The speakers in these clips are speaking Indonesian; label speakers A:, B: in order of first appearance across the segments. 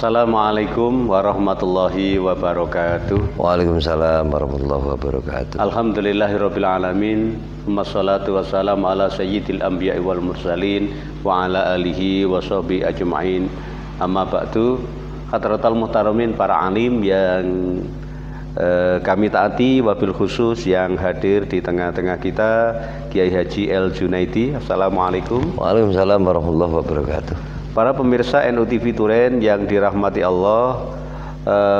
A: Assalamualaikum warahmatullahi wabarakatuh.
B: Waalaikumsalam warahmatullahi wabarakatuh.
A: Alhamdulillahirabbil alamin. Wassalatu wassalamu ala sayyidil anbiya'i wal mursalin wa ala alihi wa sahbihi ajma'in. Amma ba'du. Hadratal muhtaramin, para alim yang kami taati, wabil khusus yang hadir di tengah-tengah kita, Kiai Haji El Junaidi. Assalamualaikum.
B: Waalaikumsalam warahmatullahi wabarakatuh.
A: Para pemirsa NU TV Turen yang dirahmati Allah,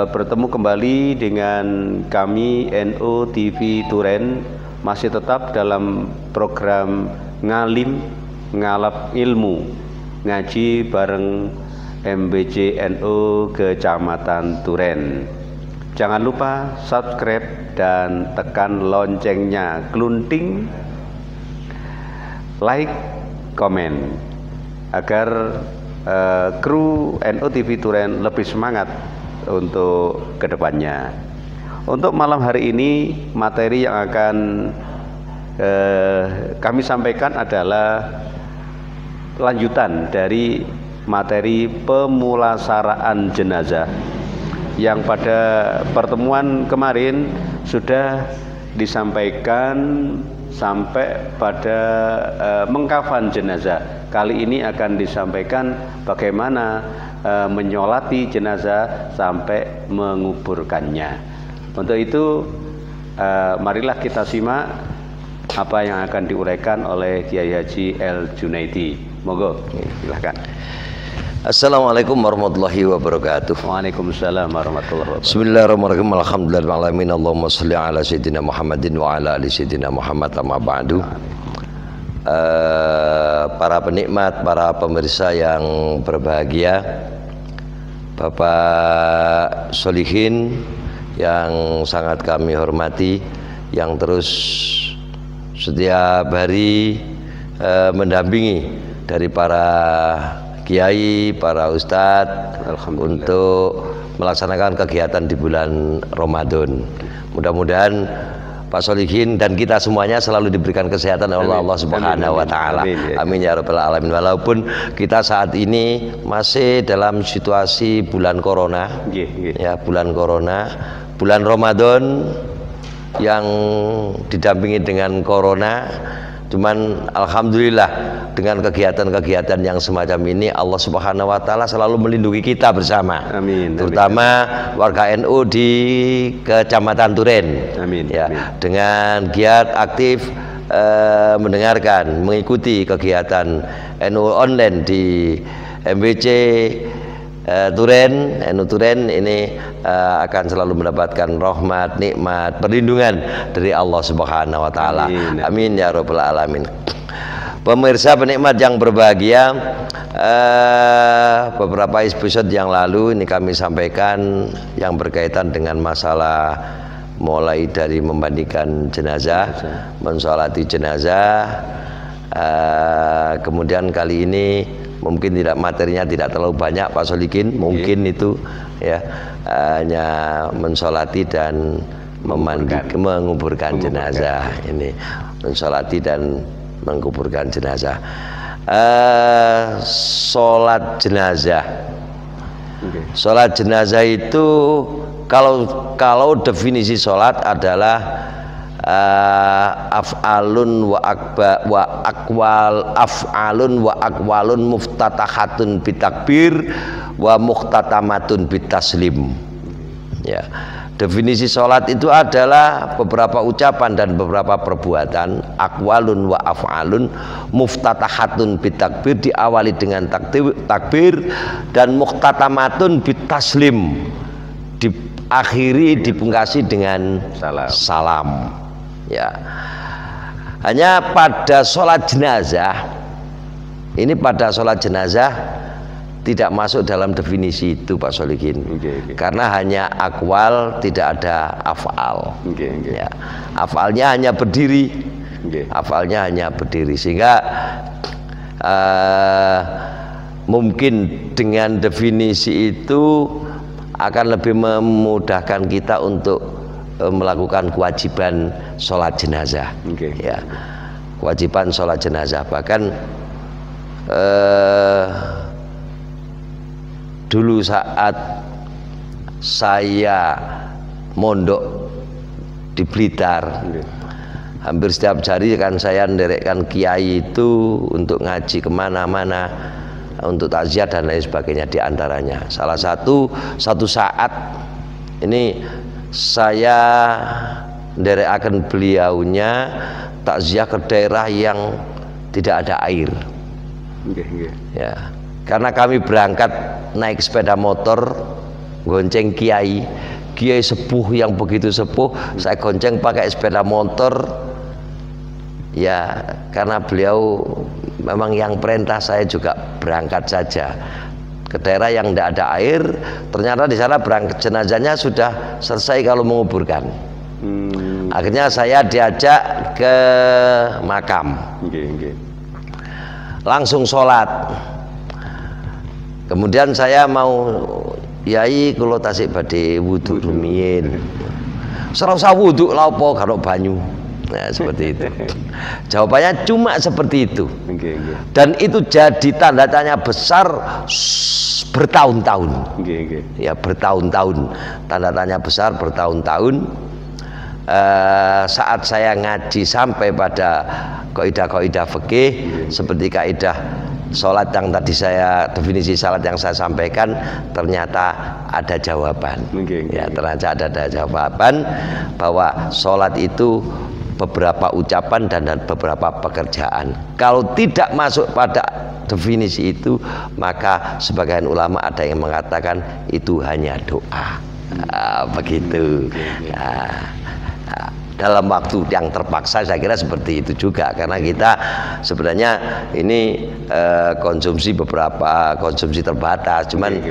A: bertemu kembali dengan kami NU TV Turen, masih tetap dalam program Ngalim Ngalap Ilmu, ngaji bareng MBC NU Kecamatan Turen. Jangan lupa subscribe dan tekan loncengnya, glunting, like, komen, agar kru NU TV Turen lebih semangat untuk kedepannya. Untuk malam hari ini, materi yang akan kami sampaikan adalah lanjutan dari materi pemulasaraan jenazah yang pada pertemuan kemarin sudah disampaikan sampai pada mengkafan jenazah. Kali ini akan disampaikan bagaimana menyolati jenazah sampai menguburkannya. Untuk itu marilah kita simak apa yang akan diuraikan oleh Kiai Haji El Junaidi. Monggo, silakan.
B: Assalamualaikum warahmatullahi wabarakatuh.
A: Waalaikumsalam warahmatullahi wabarakatuh.
B: Bismillahirrahmanirrahim. Alhamdulillahirrahmanirrahim. Allahumma sholli ala sayyidina Muhammadin wa ala ali sayyidina Muhammad, amma ba'du. Para penikmat, para pemirsa yang berbahagia, Bapak Solihin yang sangat kami hormati, yang terus setiap hari mendampingi dari para kiai, para ustadz untuk melaksanakan kegiatan di bulan Ramadan. Mudah-mudahan Pak Solihin dan kita semuanya selalu diberikan kesehatan oleh Allah Subhanahu wa Ta'ala. Amin ya rabbal alamin. Walaupun kita saat ini masih dalam situasi bulan corona, ya, bulan corona, bulan Ramadan yang didampingi dengan corona. Cuman alhamdulillah dengan kegiatan-kegiatan yang semacam ini Allah Subhanahu wa Ta'ala selalu melindungi kita bersama.
A: Amin.
B: Terutama warga NU di Kecamatan Turen.
A: Amin.
B: Ya,
A: amin.
B: Dengan giat aktif mendengarkan, mengikuti kegiatan NU online di MBC Turen, NU Turen ini akan selalu mendapatkan rahmat, nikmat, perlindungan dari Allah Subhanahu wa Ta'ala. Amin ya rabbal alamin. Pemirsa penikmat yang berbahagia, beberapa episode yang lalu ini kami sampaikan yang berkaitan dengan masalah mulai dari memandikan jenazah, mensolati jenazah. Kemudian kali ini mungkin tidak, materinya tidak terlalu banyak Pak Solikin, mungkin itu ya, hanya mensolati dan menguburkan jenazah. Ini mensolati dan menguburkan jenazah. Sholat jenazah. Sholat jenazah itu kalau definisi sholat adalah af'alun wa aqwalun muftatahatun bitakbir wa muhtatamatun bitaslim. Ya, definisi sholat itu adalah beberapa ucapan dan beberapa perbuatan, aqwalun wa af'alun muftatahatun bitakbir, diawali dengan takbir, dan muhtatamatun bitaslim, diakhiri, dipungkasi dengan salam. Ya, hanya pada sholat jenazah ini, pada sholat jenazah tidak masuk dalam definisi itu Pak Solihin. Karena hanya akwal, tidak ada af'al. Ya, af'alnya hanya berdiri, hafalnya hanya berdiri, sehingga mungkin dengan definisi itu akan lebih memudahkan kita untuk melakukan kewajiban sholat jenazah. Ya, kewajiban sholat jenazah. Bahkan dulu saat saya mondok di Blitar, hampir setiap hari kan saya menderekkan kiai itu untuk ngaji kemana-mana, untuk takziah dan lain sebagainya. Di antaranya salah satu saat ini saya menderekakan beliaunya takziah ke daerah yang tidak ada air. Ya, karena kami berangkat naik sepeda motor, gonceng kiai sepuh yang begitu sepuh, saya gonceng pakai sepeda motor. Ya, karena beliau memang yang perintah, saya juga berangkat saja ke daerah yang tidak ada air. Ternyata di sana berangkat jenazahnya sudah selesai kalau menguburkan. Akhirnya saya diajak ke makam. Langsung sholat. Kemudian saya mau, yai kulo tasik badhe wudu rumiyin. Serasa wudu lha apa karo banyu. Nah, seperti itu. Jawabannya cuma seperti itu. Dan itu jadi tanda tanya besar bertahun-tahun. Ya, bertahun-tahun. Tanda tanya besar bertahun-tahun. Saat saya ngaji sampai pada kaidah-kaidah fikih seperti kaidah sholat yang tadi saya, definisi sholat yang saya sampaikan, ternyata ada jawaban. Ya, ternyata ada jawaban bahwa sholat itu beberapa ucapan dan beberapa pekerjaan. Kalau tidak masuk pada definisi itu, maka sebagian ulama ada yang mengatakan itu hanya doa. Begitu. Dalam waktu yang terpaksa, saya kira seperti itu juga, karena kita sebenarnya ini konsumsi terbatas. Cuman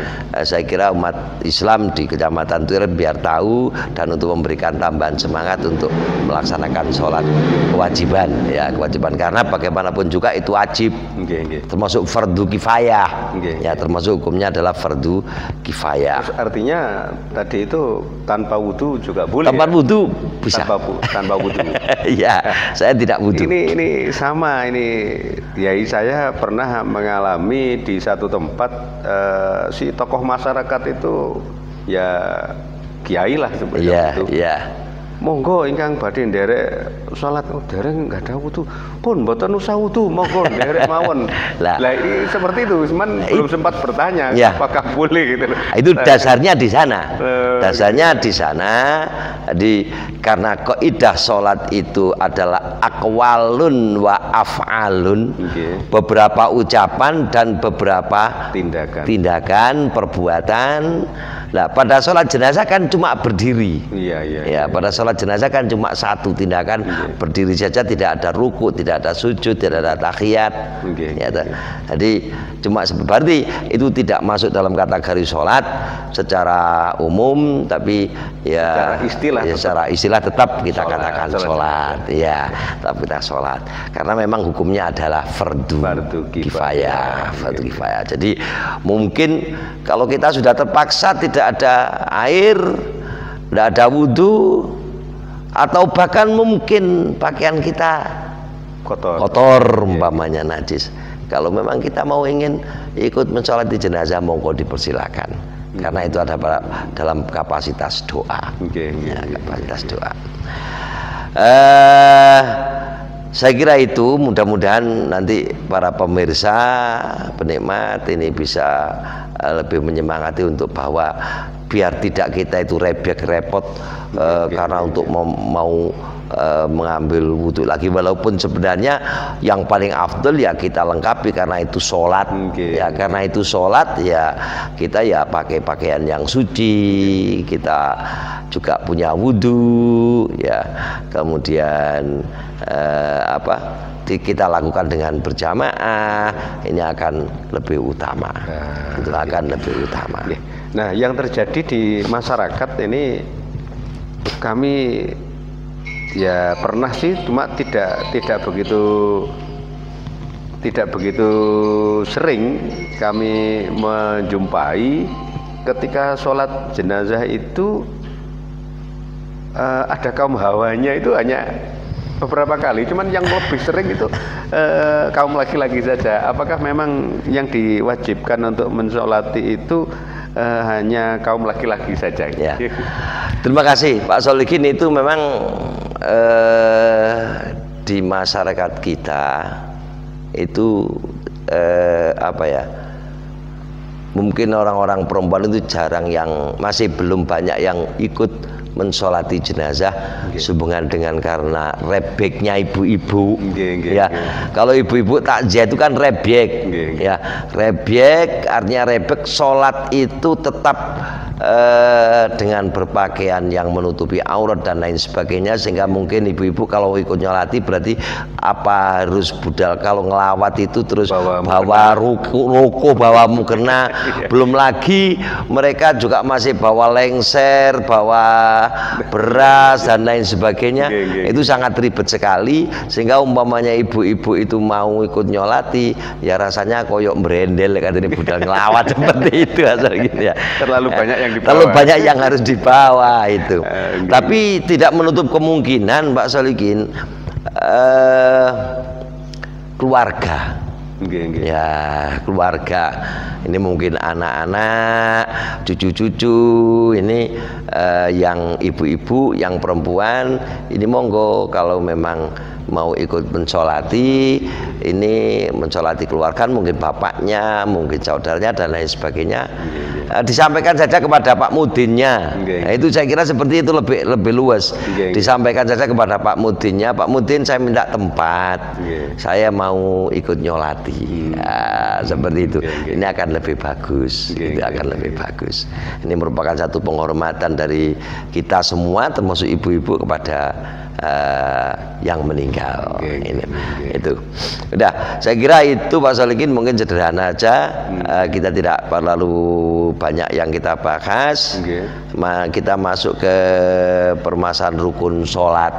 B: saya kira umat Islam di Kecamatan Turen biar tahu dan untuk memberikan tambahan semangat untuk melaksanakan sholat kewajiban, ya kewajiban, karena bagaimanapun juga itu wajib, termasuk fardu kifayah. Ya, termasuk hukumnya adalah fardu kifayah.
A: Artinya tadi itu tanpa wudu juga boleh.
B: Tanpa wudu bisa.
A: Tanpa wudu.
B: Ya, saya tidak wudu.
A: Ini sama, ini kiai saya pernah mengalami di satu tempat, si tokoh masyarakat itu ya kiai lah sebenarnya itu. Iya. Monggo ingkang badhe nderek salat, dereng enggak ada wudu. Pun mboten usah wudu, monggo nderek mawon. Lah ini seperti itu, cuman belum sempat bertanya apakah boleh gitu.
B: Itu dasarnya di sana. Dasarnya di sana. Karena kaidah salat itu adalah aqwalun wa af'alun. Beberapa ucapan dan beberapa tindakan, perbuatan. Nah, pada sholat jenazah kan cuma berdiri. Ya, pada sholat jenazah kan cuma satu tindakan, berdiri saja, tidak ada ruku, tidak ada sujud, tidak ada tahiyat. Jadi cuma berarti itu tidak masuk dalam kategori sholat secara umum, tapi ya secara istilah tetap kita katakan sholat. Ya, tetap kita sholat. Karena memang hukumnya adalah fardu kifayah. Jadi mungkin kalau kita sudah terpaksa tidak ada air, tidak ada wudhu, atau bahkan mungkin pakaian kita kotor umpamanya najis, kalau memang kita mau ingin ikut mensolati jenazah, monggo dipersilakan, karena itu ada dalam kapasitas doa. Kapasitas doa. Saya kira itu, mudah-mudahan nanti para pemirsa, penikmat ini bisa lebih menyemangati untuk bahwa biar tidak kita itu repot karena untuk mau mengambil wudhu lagi, walaupun sebenarnya yang paling afdal ya kita lengkapi karena itu sholat. Ya, karena itu sholat ya kita ya pakai pakaian yang suci, kita juga punya wudhu, ya kemudian kita lakukan dengan berjamaah, ini akan lebih utama. Itu akan lebih utama.
A: Nah, yang terjadi di masyarakat ini, kami Ya pernah sih, cuma tidak begitu sering kami menjumpai. Ketika sholat jenazah itu ada kaum hawanya itu hanya beberapa kali, cuman yang lebih sering itu kaum laki-laki saja. Apakah memang yang diwajibkan untuk mensolati itu hanya kaum laki-laki saja?
B: Ya. Terima kasih Pak Solikin. Itu memang di masyarakat kita itu apa ya, mungkin orang-orang perempuan itu jarang, yang masih belum banyak yang ikut mensolati jenazah, sehubungan dengan karena rebeknya ibu-ibu. Ya, kalau ibu-ibu takziah itu kan rebek. Ya, rebek artinya rebek, sholat itu tetap dengan berpakaian yang menutupi aurat dan lain sebagainya, sehingga mungkin ibu-ibu kalau ikut nyolati berarti apa harus budal, kalau ngelawat itu terus bawa ruko, bawa mukena. Belum lagi mereka juga masih bawa lengser, bawa beras dan lain sebagainya. Itu sangat ribet sekali, sehingga umpamanya ibu-ibu itu mau ikut nyolati ya rasanya koyok berendel katanya budal ngelawat seperti itu asal gitu ya.
A: Terlalu banyak yang dibawa.
B: Terlalu banyak yang harus dibawa itu. Tapi tidak menutup kemungkinan Pak Solikin, keluarga. Ya, keluarga ini mungkin anak-anak, cucu-cucu ini yang ibu-ibu, yang perempuan ini monggo kalau memang mau ikut mensolati, ini mensolati keluarga, mungkin bapaknya, mungkin saudaranya dan lain sebagainya, disampaikan saja kepada Pak Mudinnya. Nah, itu saya kira seperti itu lebih luas. Disampaikan saja kepada Pak Mudinnya, Pak Mudin saya minta tempat, saya mau ikut nyolati. Nah, seperti itu. Ini akan lebih bagus. Itu akan lebih bagus. Ini merupakan satu penghormatan dari kita semua, termasuk ibu-ibu, kepada yang meninggal. Itu udah, saya kira itu Pak Solikin mungkin sederhana aja. Kita tidak perlu banyak yang kita bahas. Kita masuk ke permasalahan rukun sholat.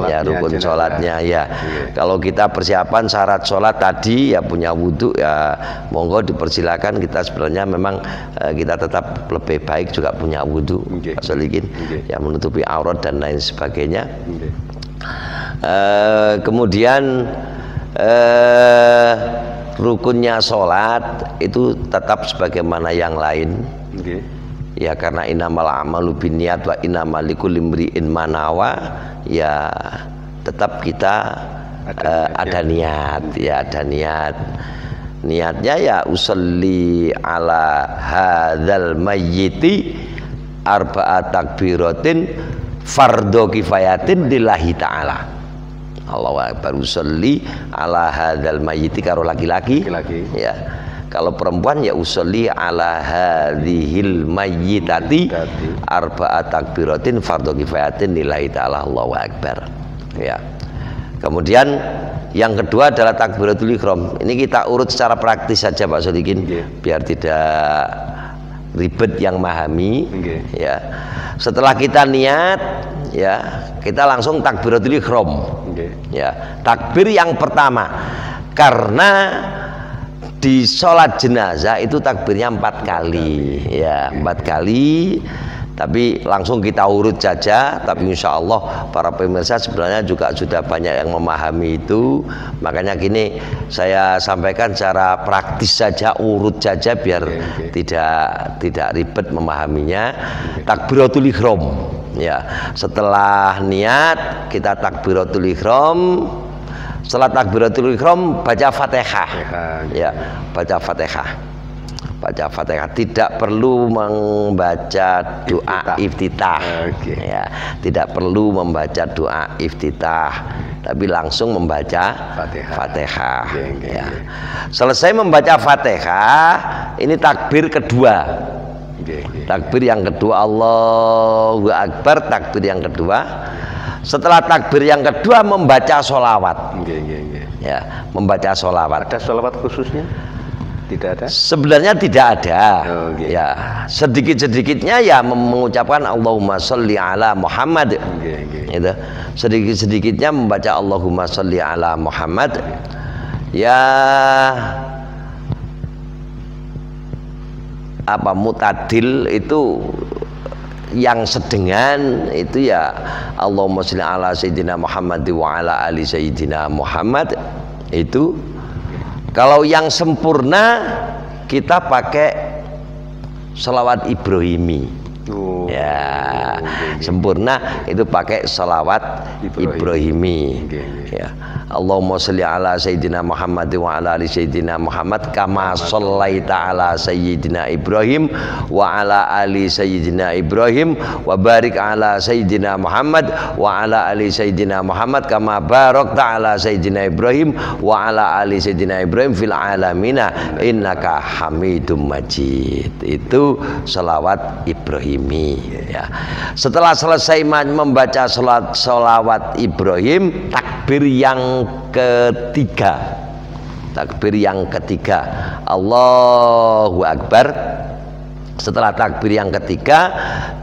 B: Ya, rukun sholatnya ya. Kalau kita persiapan syarat sholat tadi ya, punya wudhu ya, monggo dipersilakan. Kita sebenarnya memang kita tetap lebih baik juga punya wudhu, Pak Solikin, ya, menutupi aurat dan lain sebagainya. Kemudian rukunnya sholat itu tetap sebagaimana yang lain. Ya, karena innamal a'malu binniyat wa innamal likulli imri'in ma nawa, ya tetap kita ada niat, ya ada niat. Niatnya ya usolli ala hadzal mayyiti arba'at takbiratin fardhu kifayatin lillahi ta'ala. Allahu akbar, usolli ala hadzal mayyiti, karo laki-laki. Ya. Kalau perempuan ya usolli ala hadhil mayyitati arba'at takbiratin fardhu kifayatin lillahi ta'ala. Allahu akbar. Ya. Kemudian yang kedua adalah takbiratul ihram. Ini kita urut secara praktis saja Pak Solikin, biar tidak ribet yang memahami. Ya. Setelah kita niat, ya, kita langsung takbiratul ihram. Ya, takbir yang pertama, karena di sholat jenazah itu takbirnya 4 kali, ya 4 kali. Tapi langsung kita urut saja. Tapi insya Allah para pemirsa sebenarnya juga sudah banyak yang memahami itu. Makanya gini, saya sampaikan secara praktis saja, urut saja biar tidak ribet memahaminya. Takbiratul ihram. Ya, setelah niat kita takbiratul ihram. Setelah takbiratul ihram baca Fatihah. Ya, baca Fatihah. Baca Fatihah, tidak perlu membaca doa iftitah. Ya, tidak perlu membaca doa iftitah, tapi langsung membaca Fatihah. Ya. Selesai membaca Fatihah, ini takbir kedua. Takbir yang kedua, Allahu Akbar, takbir yang kedua. Setelah takbir yang kedua membaca sholawat. Ya, membaca sholawat.
A: Ada sholawat khususnya? Tidak ada?
B: Sebenarnya tidak ada.
A: Oh, okay.
B: Ya, sedikit-sedikitnya ya mengucapkan Allahumma sholli ala Muhammad. Gitu. Sedikit-sedikitnya membaca Allahumma sholli ala Muhammad. Ya, apa mutadil itu yang sedengan itu ya Allahumma sholli ala sayyidina Muhammad wa ala ali sayyidina Muhammad. Itu kalau yang sempurna kita pakai sholawat Ibrahimi. Ya, sempurna itu pakai sholawat Ibrahimi. Ya. Allahumma sholli ala sayyidina Muhammad wa ala ali sayyidina Muhammad kama shallaita ala sayyidina Ibrahim wa ala ali sayyidina Ibrahim wa barik ala sayyidina Muhammad wa ala ali sayyidina Muhammad kama barakta ala sayyidina Ibrahim wa ala ali sayyidina Ibrahim fil alamina innaka Hamidum Majid. Itu sholawat Ibrahimi. Ya. Setelah selesai membaca sholawat Ibrahim, takbir yang ketiga, Allahu Akbar. Setelah takbir yang ketiga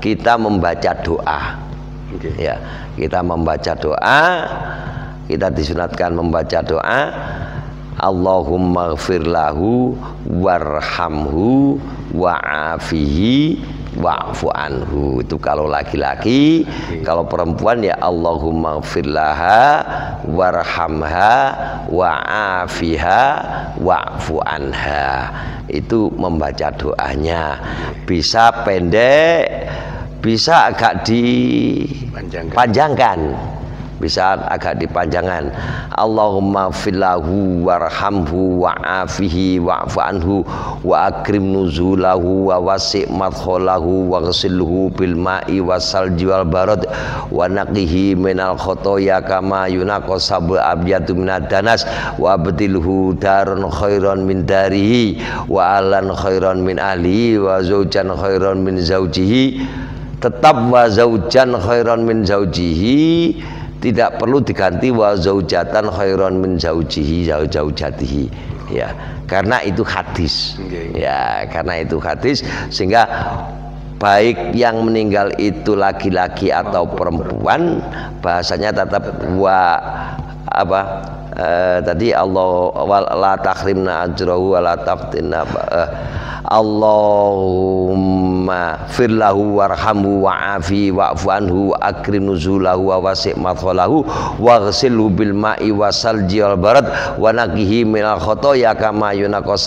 B: kita membaca doa. Ya, kita membaca doa, kita disunatkan membaca doa Allahumma gfir lahu warhamhu wa'afihi wa'fu anhu. Itu kalau laki-laki. Kalau perempuan ya Allahumma gfir laha warhamha wa'afiha wa'fu anha. Itu membaca doanya. Bisa pendek, bisa agak dipanjangkan, bisa agak dipanjangkan. Allahumma fillahu warhamhu wa'afihi wa'fu anhu wa akrim nuzulahu wa wasi' madkhalahu wa ghsilhu bil ma'i wasalji wal barad wa naqihi minal khotoya kama yunaqqa sabul abyadu minad danas wa abdilhu daron khairan min darihi wa alan khairan min ahlihi wa zaujan khairan min zaujihi. Tetap wa zaujan khairan min zaujihi, tidak perlu diganti wa zaujatan khairan min zaujihi zaujatihi. Ya, karena itu hadis. Ya, karena itu hadis, sehingga baik yang meninggal itu laki-laki atau perempuan, bahasanya tetap wa apa tadi Allah la tahrimna ajrahu wa la taftinna Allahumma firlahu warhamhu wa'afi wa'fu anhu wa akrim nuzulahu wa wasi' madkhalahu wa ghsilhu bil ma'i wasalji wal barad wa naqihi minal khotoya kama yunaqqa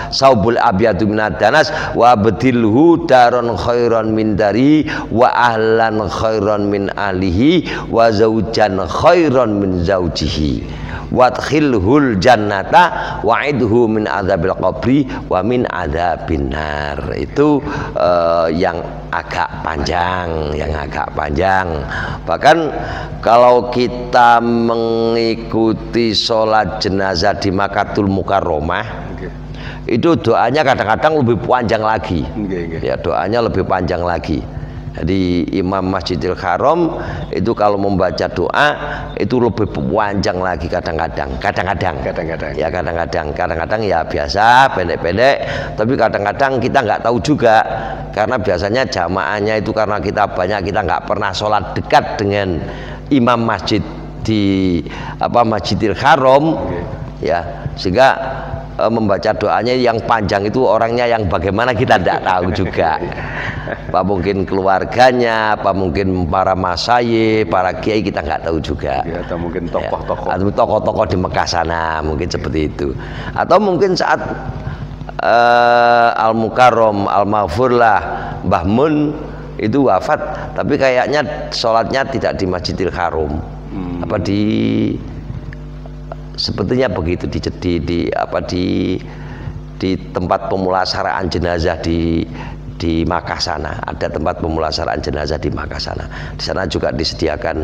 B: saubul abyadu minad danas wa abdilhu daron khairan min dari wa ahlan khairan min ahlihi wa zaujan khairan min zaujihi wadkhilhul jannata wa'idhu min adzabil qabri wa min adzabin nar. Itu yang agak panjang, Bahkan kalau kita mengikuti sholat jenazah di Makkatul Mukarramah, itu doanya kadang-kadang lebih panjang lagi. Ya, doanya lebih panjang lagi. Jadi Imam Masjidil Haram itu kalau membaca doa itu lebih panjang lagi kadang-kadang ya biasa pendek-pendek, tapi kadang-kadang kita nggak tahu juga, karena biasanya jamaahnya itu karena kita banyak, kita nggak pernah sholat dekat dengan imam masjid di Masjidil Haram. Ya, sehingga membaca doanya yang panjang itu orangnya yang bagaimana kita tidak tahu juga. Apa mungkin keluarganya, apa mungkin para masayikh, para kiai, kita nggak tahu juga.
A: Ya, atau mungkin tokoh-tokoh.
B: Atau tokoh-tokoh di Mekah sana, mungkin seperti itu. Atau mungkin saat Al-Mukarram, Al-Maghfurlah, Mbah Mun itu wafat, tapi kayaknya sholatnya tidak di Masjidil Haram. Sepertinya begitu di tempat pemulasaraan jenazah di Makkah sana. Ada tempat pemulasaraan jenazah di Makkah sana. Di sana juga disediakan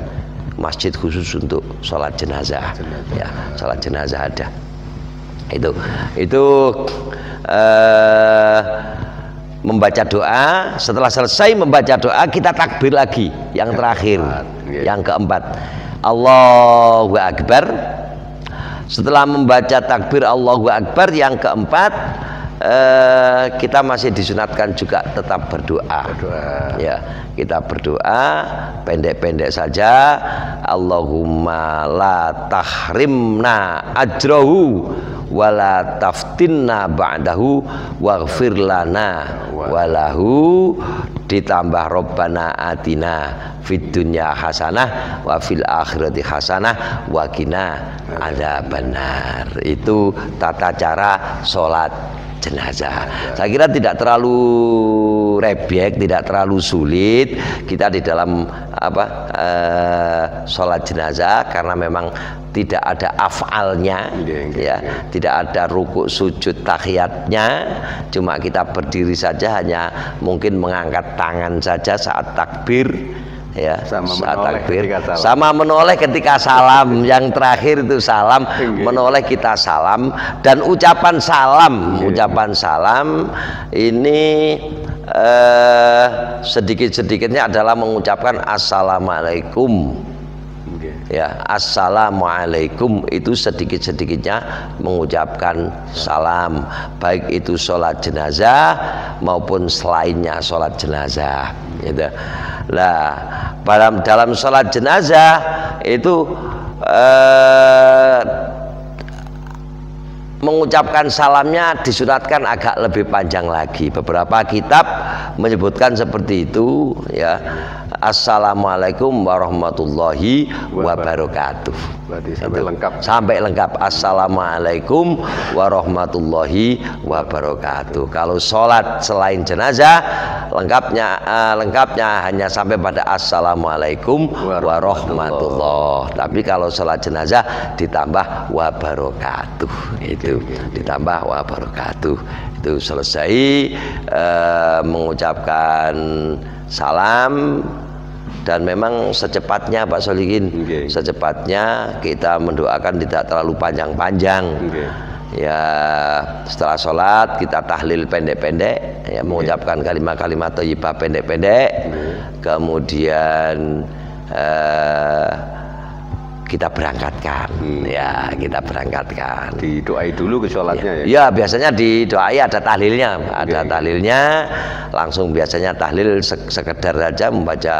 B: masjid khusus untuk sholat jenazah. Ya, sholat jenazah ada. Itu membaca doa. Setelah selesai membaca doa, kita takbir lagi yang terakhir, yang keempat, Allahu Akbar. Setelah membaca takbir Allahu Akbar yang keempat, kita masih disunatkan juga tetap berdoa. Ya, kita berdoa pendek-pendek saja. Allahumma la tahrimna ajrahu wala taftinna ba'dahu waghfir lana walahu, ditambah Rabbana atina fid dunya hasanah wa fil akhirati hasanah wa qina adzabannar. Itu tata cara sholat jenazah. Saya kira tidak terlalu rebek, tidak terlalu sulit kita di dalam sholat jenazah, karena memang tidak ada afalnya, ya, tidak ada rukuk sujud tahiyatnya, cuma kita berdiri saja, hanya mungkin mengangkat tangan saja saat takbir, ya, saat takbir, sama menoleh ketika salam. Yang terakhir itu salam, menoleh kita salam, dan ucapan salam, ucapan salam ini sedikit-sedikitnya adalah mengucapkan assalamualaikum. Ya, assalamualaikum itu sedikit-sedikitnya mengucapkan salam, baik itu sholat jenazah maupun selainnya sholat jenazah. Gitu. Nah, dalam sholat jenazah itu mengucapkan salamnya disunatkan agak lebih panjang lagi. Beberapa kitab menyebutkan seperti itu, ya. Assalamualaikum warahmatullahi wabarakatuh.
A: Berarti sampai lengkap. Sampai
B: lengkap. Assalamualaikum warahmatullahi wabarakatuh. Kalau sholat selain jenazah, lengkapnya hanya sampai pada assalamualaikum warahmatullahi. Tapi kalau sholat jenazah ditambah wabarakatuh. Itu ditambah wabarakatuh. Itu selesai mengucapkan salam. Dan memang secepatnya Pak Solihin, secepatnya kita mendoakan tidak terlalu panjang-panjang. Ya, setelah sholat kita tahlil pendek-pendek, ya, mengucapkan kalimat-kalimat thayyibah pendek-pendek. Kemudian kita berangkatkan, ya, kita berangkatkan.
A: Didoai dulu ke sholatnya, ya?
B: Ya, biasanya didoai, ada tahlilnya, ada tahlilnya. Langsung biasanya tahlil sekedar saja membaca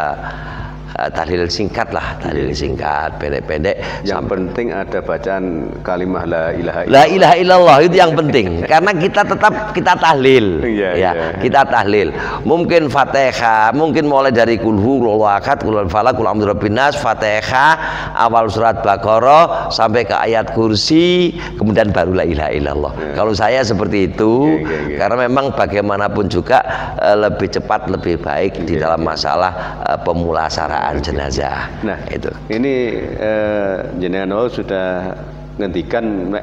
B: tahlil singkat lah, tahlil singkat, pendek-pendek.
A: Yang penting ada bacaan kalimah la ilaha illallah.
B: La ilaha illallah itu yang penting, karena kita tetap kita tahlil, ya, kita tahlil. Mungkin Fatihah, mungkin mulai dari kulhu, Allahu ahad, qul falaq, qul a'udzu birabbin nas, Fatihah, awal surat Baqarah sampai ke ayat kursi, kemudian baru la ilaha illallah. Kalau saya seperti itu, karena memang bagaimanapun juga lebih cepat, lebih baik di dalam masalah pemulasaraan jenazah.
A: Nah, itu ini jenengan sudah ngendikan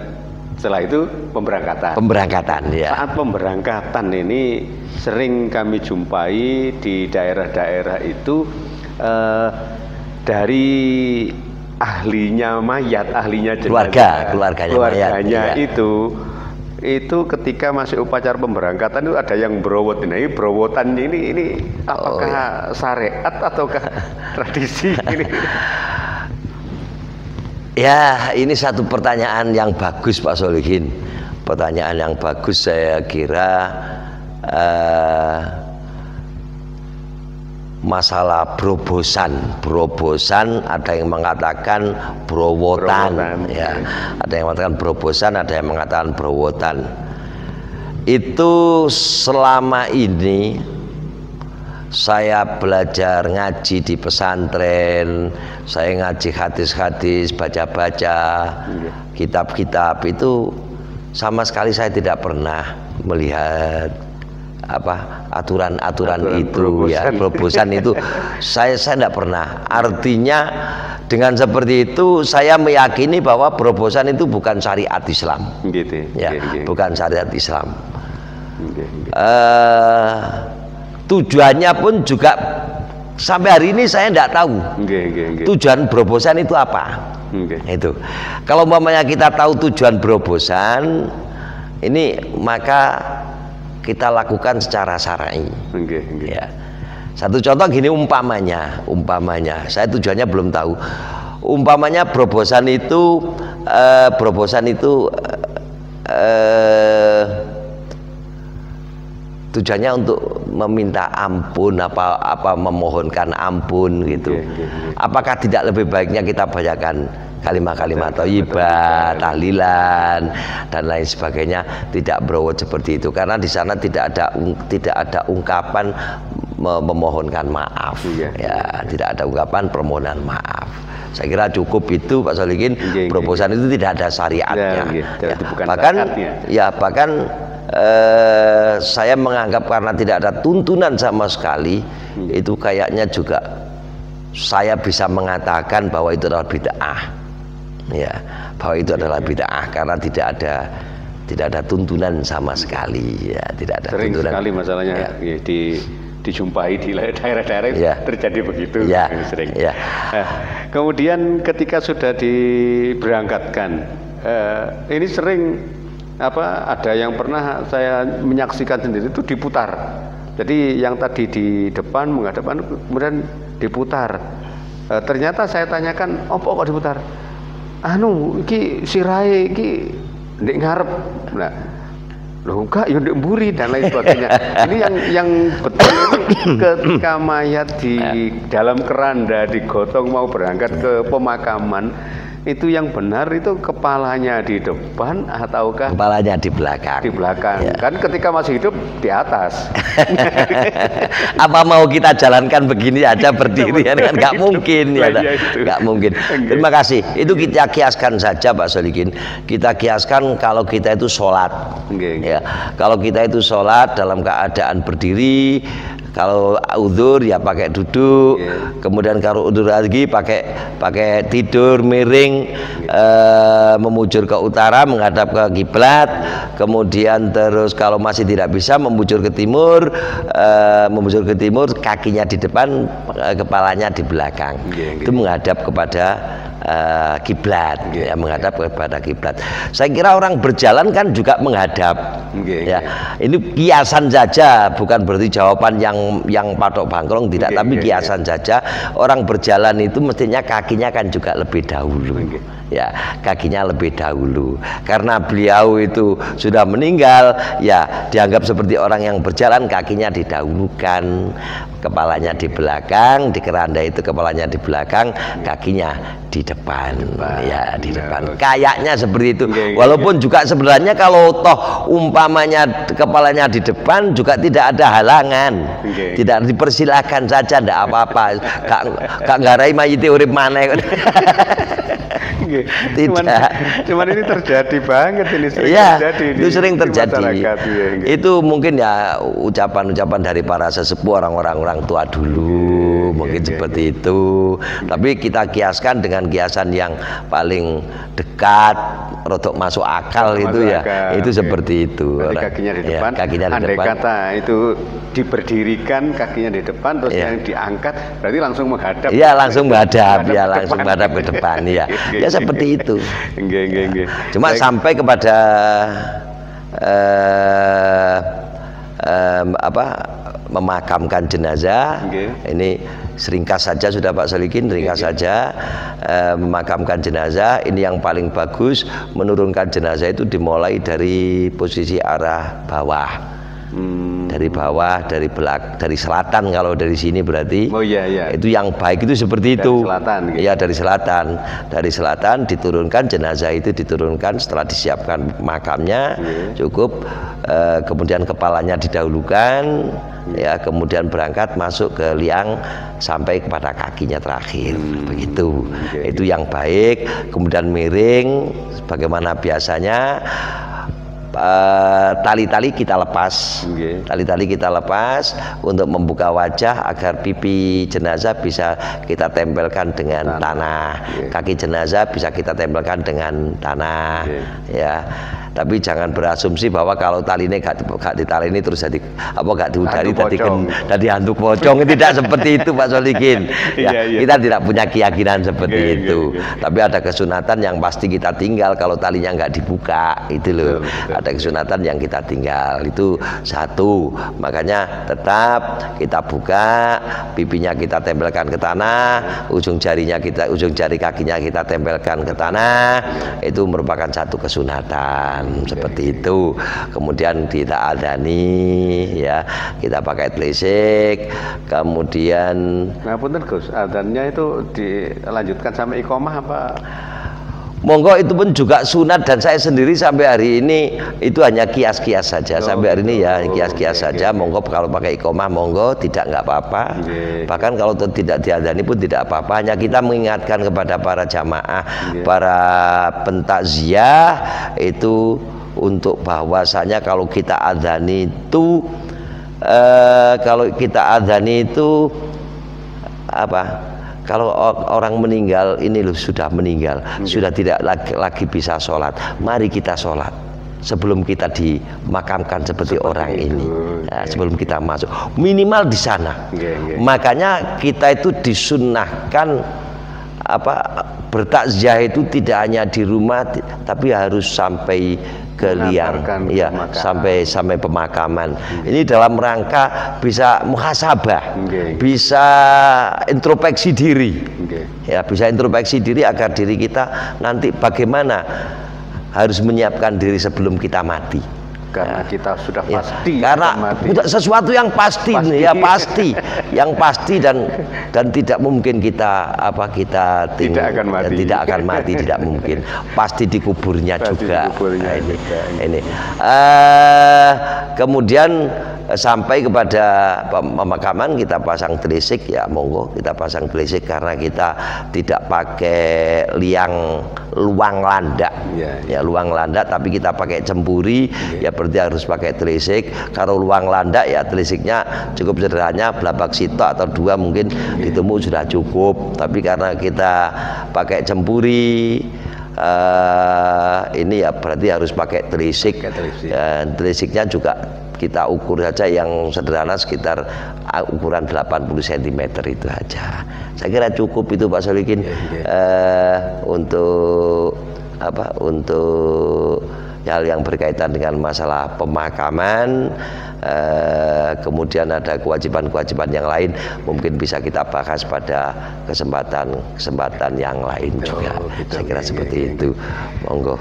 A: setelah itu pemberangkatan, ya. Saat pemberangkatan ini sering kami jumpai di daerah-daerah itu dari ahlinya mayat, ahlinya jenazah, keluarganya itu ketika masih upacara pemberangkatan itu ada yang berowot. Nah, ini berowotan ini apakah syariat ataukah tradisi ini?
B: Ya, ini satu pertanyaan yang bagus Pak Solihin. Pertanyaan yang bagus, saya kira masalah berobosan, ada yang mengatakan berowotan, ya. Ada yang mengatakan berobosan, ada yang mengatakan berowotan. Itu selama ini saya belajar ngaji di pesantren, saya ngaji hadis-hadis, baca-baca kitab-kitab, itu sama sekali saya tidak pernah melihat aturan-aturan itu, ya, berobosan itu saya tidak pernah. Artinya dengan seperti itu saya meyakini bahwa berobosan itu bukan syariat Islam, ya, bukan syariat Islam. Tujuannya pun juga sampai hari ini saya tidak tahu tujuan berobosan itu apa. Itu kalau umpamanya kita tahu tujuan berobosan ini, maka kita lakukan secara syar'i. Ya. Satu contoh gini, umpamanya saya tujuannya belum tahu. Umpamanya brobosan itu tujuannya untuk meminta ampun, apa memohonkan ampun gitu. Apakah tidak lebih baiknya kita bacakan kalimat-kalimat thayyibah, tahlilan dan lain sebagainya, tidak berawat seperti itu, karena di sana tidak ada ungkapan memohonkan maaf, ya, tidak ada ungkapan permohonan maaf. Saya kira cukup itu Pak Solikin. Brobosan itu tidak ada syariatnya, bahkan saya menganggap karena tidak ada tuntunan sama sekali, itu kayaknya juga saya bisa mengatakan bahwa itu adalah bid'ah, ya, bahwa itu adalah bid'ah karena tidak ada tuntunan sama sekali, ya, tidak ada
A: sering
B: tuntunan.
A: Sekali masalahnya, ya, dijumpai di daerah-daerah, ya, terjadi begitu,
B: ya,
A: sering.
B: Ya.
A: Nah, kemudian ketika sudah diberangkatkan, ini sering ada yang pernah saya menyaksikan sendiri itu diputar. Jadi yang tadi di depan menghadapkan kemudian diputar. Ternyata saya tanyakan, opo kok diputar? Iki sirahe iki ndek ngarep. Nah, loh enggak, ya ndek mburi dan lain sebagainya. Ini yang betul ini ketika mayat di dalam keranda digotong mau berangkat ke pemakaman, itu yang benar itu kepalanya di depan ataukah
B: kepalanya di belakang? Di
A: belakang, ya. Kan ketika masih hidup di atas.
B: Apa mau kita jalankan begini aja berdiri kan nggak mungkin, ya, nggak mungkin. Terima kasih. Itu kita kiaskan saja Pak Solikin. Kita kiaskan kalau kita itu sholat, ya. Kalau kita itu sholat dalam keadaan berdiri. Kalau udzur ya pakai duduk, kemudian kalau udzur lagi pakai tidur miring, memujur ke utara menghadap ke kiblat, kemudian terus kalau masih tidak bisa memujur ke timur, kakinya di depan, kepalanya di belakang, itu menghadap kepada kiblat, ya, menghadap kepada kiblat. Saya kira orang berjalan kan juga menghadap, ya. Ini kiasan saja, bukan berarti jawaban yang patok bangkrong, tidak, tapi kiasan saja. Orang berjalan itu mestinya kakinya kan juga lebih dahulu, ya, kakinya lebih dahulu. Karena beliau itu sudah meninggal, ya, dianggap seperti orang yang berjalan, kakinya didahulukan, kepalanya di belakang, di keranda itu kepalanya di belakang, kakinya di depan, ya, di depan. Kayaknya seperti itu. Walaupun juga sebenarnya kalau toh umpamanya kepalanya di depan juga tidak ada halangan, tidak dipersilakan saja, tidak apa-apa. Kak ngarai mayit urip maneh.
A: Cuman ini terjadi banget, ini sering terjadi.
B: Itu sering terjadi. Itu mungkin ya ucapan-ucapan dari para sesepuh, orang tua dulu, mungkin seperti itu. Tapi kita kiaskan dengan kiasan yang paling dekat, rodok masuk akal itu ya, itu seperti itu.
A: Berarti kakinya di depan. Kakinya di depan. Kata itu diberdirikan kakinya di depan, terus yang diangkat berarti langsung menghadap. Iya, langsung menghadap, ya, langsung menghadap ke depan, ya.
B: Ya seperti itu. Cuma sampai kepada memakamkan jenazah, ini seringkas saja sudah Pak Solikin, ringkas saja. Memakamkan jenazah ini yang paling bagus, menurunkan jenazah itu dimulai dari posisi arah bawah. Dari bawah, dari selatan, kalau dari sini berarti itu yang baik itu seperti itu. Dari selatan diturunkan jenazah itu, diturunkan setelah disiapkan makamnya cukup, kemudian kepalanya didahulukan, ya, kemudian berangkat masuk ke liang sampai kepada kakinya terakhir, begitu. Itu yang baik. Kemudian miring sebagaimana biasanya. Tali-tali kita lepas, tali-tali kita lepas untuk membuka wajah agar pipi jenazah bisa kita tempelkan dengan tanah, kaki jenazah bisa kita tempelkan dengan tanah, ya. Tapi jangan berasumsi bahwa kalau tali ini gak ditalini terus jadi gak diudari tadi hantu pocong. Tidak seperti itu Pak Solikin, ya. Kita tidak punya keyakinan seperti itu. Tapi ada kesunatan yang pasti kita tinggal kalau talinya nggak dibuka, itu loh. ada kesunatan yang kita tinggal. Itu satu. Makanya tetap kita buka, pipinya kita tempelkan ke tanah, ujung jari kakinya kita tempelkan ke tanah. Itu merupakan satu kesunatan seperti itu. Kemudian kita adani, ya, kita pakai telisik. Kemudian,
A: nah punten Gus, adanya itu dilanjutkan sampai iqomah apa?
B: Monggo, itu pun juga sunat, dan saya sendiri sampai hari ini itu hanya kias-kias saja. Sampai hari ini ya kias-kias saja. Monggo kalau pakai iqomah monggo, tidak nggak apa-apa. Bahkan kalau tidak diadani pun tidak apa-apa. Hanya kita mengingatkan kepada para jamaah, para pentakziah itu untuk bahwasanya kalau kita adani itu apa? Kalau orang meninggal ini loh, sudah meninggal, sudah tidak lagi bisa sholat, mari kita sholat sebelum kita dimakamkan seperti orang ini, ya, sebelum kita masuk, minimal di sana. Makanya kita itu disunnahkan bertakziah itu tidak hanya di rumah, tapi harus sampai ke liang, ya, sampai pemakaman. Ini dalam rangka bisa muhasabah, bisa introspeksi diri, ya, bisa introspeksi diri agar diri kita nanti bagaimana harus menyiapkan diri sebelum kita mati.
A: Karena kita sudah pasti,
B: karena sesuatu yang pasti, ya pasti, yang pasti, dan tidak mungkin kita tidak akan mati, tidak mungkin, pasti dikuburnya juga. Ini. Kemudian sampai kepada pemakaman kita pasang telisik, ya monggo kita pasang telisik, karena kita tidak pakai luang landak, ya luang landak, tapi kita pakai cempuri, ya berarti harus pakai telisik. Kalau luang landak ya telisiknya cukup sederhana, belabak sitok atau dua mungkin ditemu sudah cukup. Tapi karena kita pakai cempuri, ini ya berarti harus pakai telisik. Dan telisiknya juga kita ukur saja yang sederhana, sekitar ukuran 80 cm itu aja. Saya kira cukup itu Pak Solikin, untuk hal yang berkaitan dengan masalah pemakaman. Kemudian ada kewajiban-kewajiban yang lain mungkin bisa kita bahas pada kesempatan yang lain juga. Saya kira seperti itu. Monggo.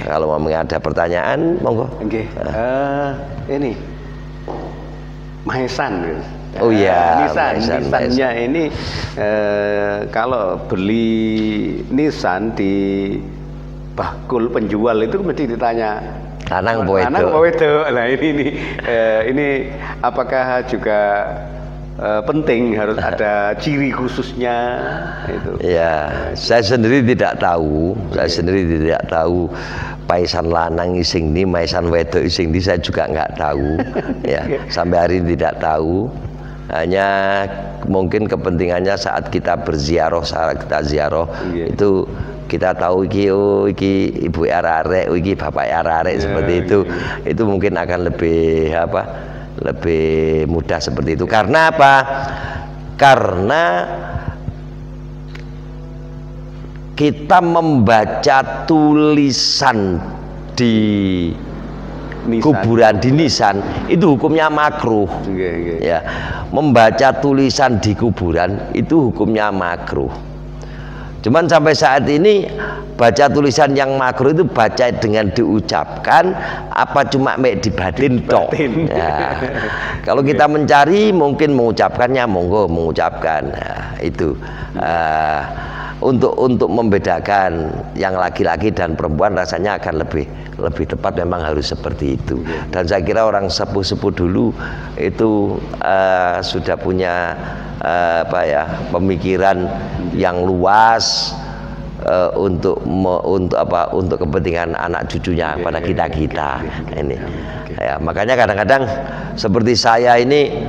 B: Kalau mau ada pertanyaan, monggo.
A: Ini Mahesan.
B: Oh iya,
A: nisannya ini kalau beli nisan di bakul penjual itu mesti ditanya
B: lanang po
A: wedok. Nah ini apakah juga penting harus ada ciri khususnya itu? Ya,
B: saya sendiri tidak tahu. Saya sendiri tidak tahu paisan lanang ising ini, maisan wedok ising ini, saya juga nggak tahu. Ya, sampai hari ini tidak tahu. Hanya mungkin kepentingannya saat kita berziarah, saat kita ziarah itu kita tahu iki ibu arek, iki bapak arek, seperti itu. Itu mungkin akan lebih lebih mudah seperti itu. Karena apa? Karena kita membaca tulisan di kuburan, di nisan itu hukumnya makruh. Ya, membaca tulisan di kuburan itu hukumnya makruh. Cuman sampai saat ini baca tulisan yang makruh itu baca dengan diucapkan apa cuma di batin tok. Ya. Kalau kita mencari mungkin mengucapkannya, monggo mengucapkan. Nah, itu untuk membedakan yang laki-laki dan perempuan rasanya akan lebih tepat, memang harus seperti itu. Dan saya kira orang sepuh-sepuh dulu itu sudah punya pemikiran yang luas untuk kepentingan anak cucunya pada kita ini. Ya, makanya kadang-kadang seperti saya ini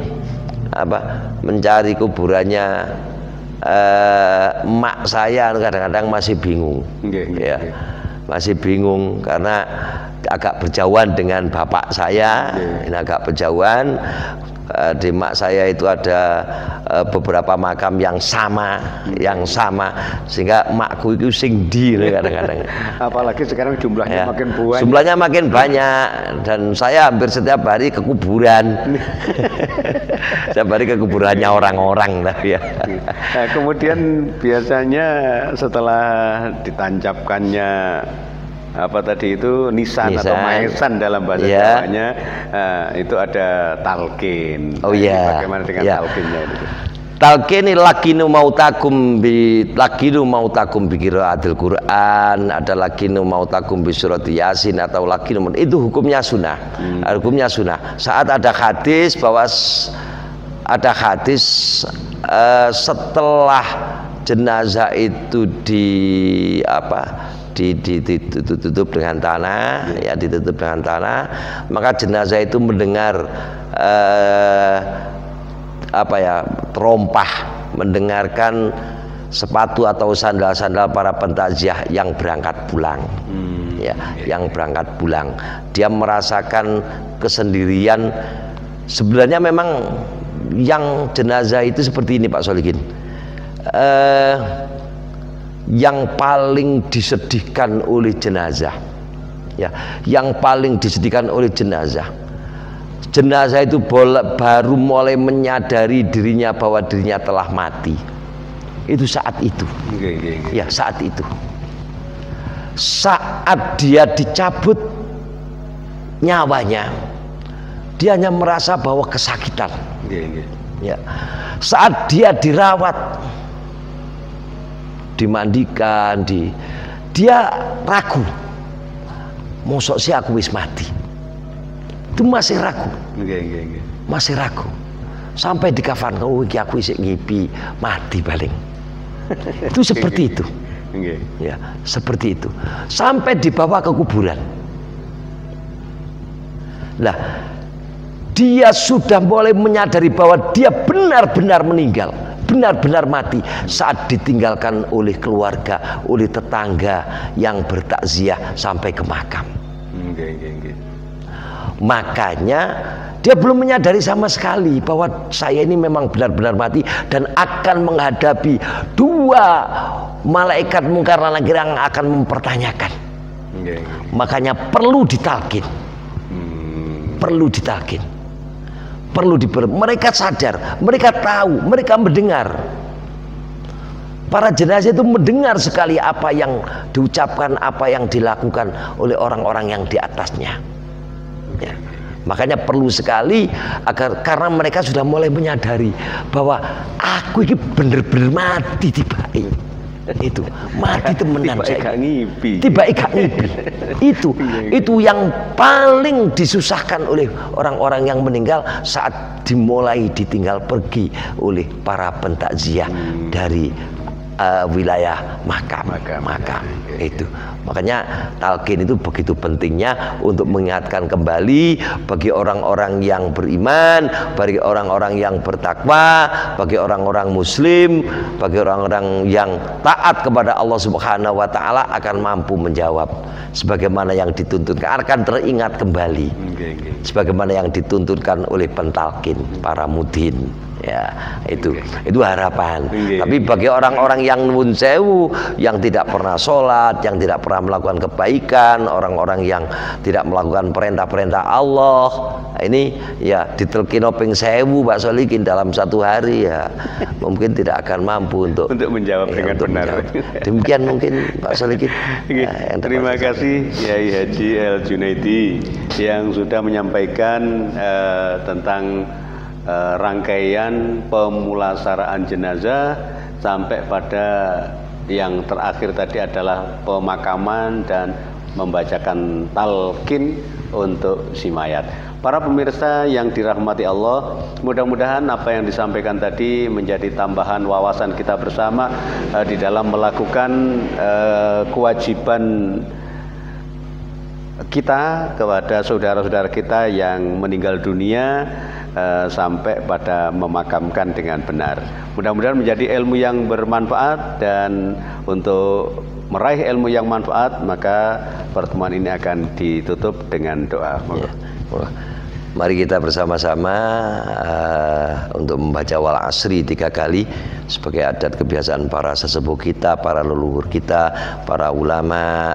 B: mencari kuburannya emak saya kadang-kadang masih bingung. Ya, masih bingung karena agak berjauhan dengan bapak saya, ini agak berjauhan. di mak saya itu ada beberapa makam yang sama, sehingga makku itu sing di kadang-kadang.
A: Apalagi sekarang jumlahnya makin banyak.
B: Jumlahnya makin banyak dan saya hampir setiap hari ke kuburan. Setiap hari ke kuburannya orang-orang ya.
A: Nah, kemudian biasanya setelah ditancapkannya apa tadi itu nisan atau maesan dalam bahasa Jawanya, itu ada talqin.
B: Oh iya.
A: Bagaimana dengan talqinnya itu?
B: Talqin lakinu mautakum bi qiraatil Quran, ada lakinu mautakum bi surat Yasin, atau lakinu itu hukumnya sunnah. Hukumnya sunnah. Saat ada hadis bahwa setelah jenazah itu ditutup dengan tanah, ditutup dengan tanah, maka jenazah itu mendengar terompah, mendengarkan sepatu atau sandal-sandal para pentakziah yang berangkat pulang. Yang berangkat pulang, dia merasakan kesendirian. Sebenarnya memang yang jenazah itu seperti ini Pak Solihin, yang paling disedihkan oleh jenazah, yang paling disedihkan oleh jenazah itu baru mulai menyadari dirinya bahwa dirinya telah mati. Itu saat itu. Ya, saat itu. Saat dia dicabut nyawanya, dia hanya merasa bahwa kesakitan. Ya. Saat dia dirawat, dimandikan, dia ragu, mosok sih aku wis mati. Itu masih ragu. Masih ragu. Sampai di kafan, oh iki aku isih ngipi, mati paling. Itu seperti itu. Ya, seperti itu. Sampai dibawa ke kuburan. Lah, dia sudah mulai menyadari bahwa dia benar-benar meninggal, benar-benar mati saat ditinggalkan oleh keluarga, oleh tetangga yang bertakziah sampai ke makam. Makanya dia belum menyadari sama sekali bahwa saya ini memang benar-benar mati dan akan menghadapi dua malaikat mungkar dan nakir yang akan mempertanyakan. Makanya perlu ditalkin. Perlu ditalkin. Mereka sadar, mereka tahu, mereka mendengar. Para jenazah itu mendengar sekali apa yang diucapkan, apa yang dilakukan oleh orang-orang yang di atasnya. Ya. Makanya perlu sekali karena mereka sudah mulai menyadari bahwa aku ini bener-bener mati tiba-tiba. Itu mati temenan saya. Tiba-tiba gak ngipi. Itu yang paling disusahkan oleh orang-orang yang meninggal saat dimulai ditinggal pergi oleh para pentakziah dari wilayah makam. Itu makanya talqin itu begitu pentingnya untuk mengingatkan kembali bagi orang-orang yang beriman, bagi orang-orang yang bertakwa, bagi orang-orang muslim, bagi orang-orang yang taat kepada Allah Subhanahu wa taala akan mampu menjawab sebagaimana yang dituntutkan, akan teringat kembali sebagaimana yang dituntutkan oleh pentalkin para mudin. Ya, itu harapan. Tapi bagi orang-orang yang nuwun sewu, yang tidak pernah sholat, yang tidak pernah melakukan kebaikan, orang-orang yang tidak melakukan perintah-perintah Allah, ini ya ditelkino ping sewu Pak Solihin dalam satu hari, ya mungkin tidak akan mampu untuk menjawab dengan benar. Demikian mungkin Pak Solihin.
A: Terima kasih Yai Haji El Junaidi yang sudah menyampaikan tentang rangkaian pemulasaraan jenazah sampai pada yang terakhir tadi adalah pemakaman dan membacakan talqin untuk si mayat. Para pemirsa yang dirahmati Allah, mudah-mudahan apa yang disampaikan tadi menjadi tambahan wawasan kita bersama di dalam melakukan kewajiban kita kepada saudara-saudara kita yang meninggal dunia sampai pada memakamkan dengan benar. Mudah-mudahan menjadi ilmu yang bermanfaat, dan untuk meraih ilmu yang manfaat maka pertemuan ini akan ditutup dengan doa.
B: Mari kita bersama-sama untuk membaca wal asri 3 kali sebagai adat kebiasaan para sesepuh kita, para leluhur kita, para ulama,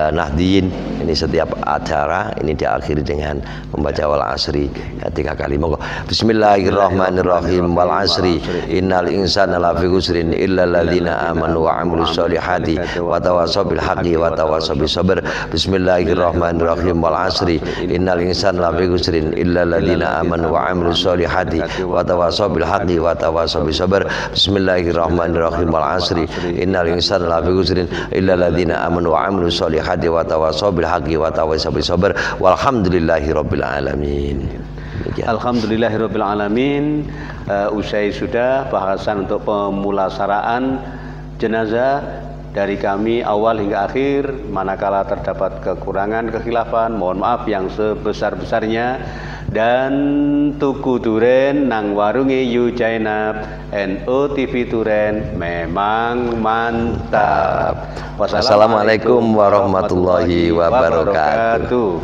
B: nahdien. Ini setiap acara ini diakhiri dengan membaca wal asri 3 kali. Monggo. Bismillahirrahmanirrahim. Wal asri innal insana lafi khusrin illa alladzina amanu wa amilus solihati wa tawassaw bil haqqi wa tawassaw bis sabr. Bismillahirrahmanirrahim. Wal asri innal insana lafi khusrin illa alladzina amanu wa amilus solihati wa tawassaw bil haqqi wa tawassaw bis sabr. Bismillahirrahmanirrahim. Wal asri innal insana lafi khusrin illa alladzina amanu wa amilus solihati wa tawassaw bil haqqi wa tawassaw bis sabr. Walhamdulillahirabbil alamin.
A: Alhamdulillahirabbil alamin. Usai sudah bahasan untuk pemulasaraan jenazah dari kami awal hingga akhir. Manakala terdapat kekurangan, kekhilafan, mohon maaf yang sebesar-besarnya. Dan tuku duren nang warungi Yu Jainab NU TV Duren memang mantap. Wassalamualaikum warahmatullahi wabarakatuh.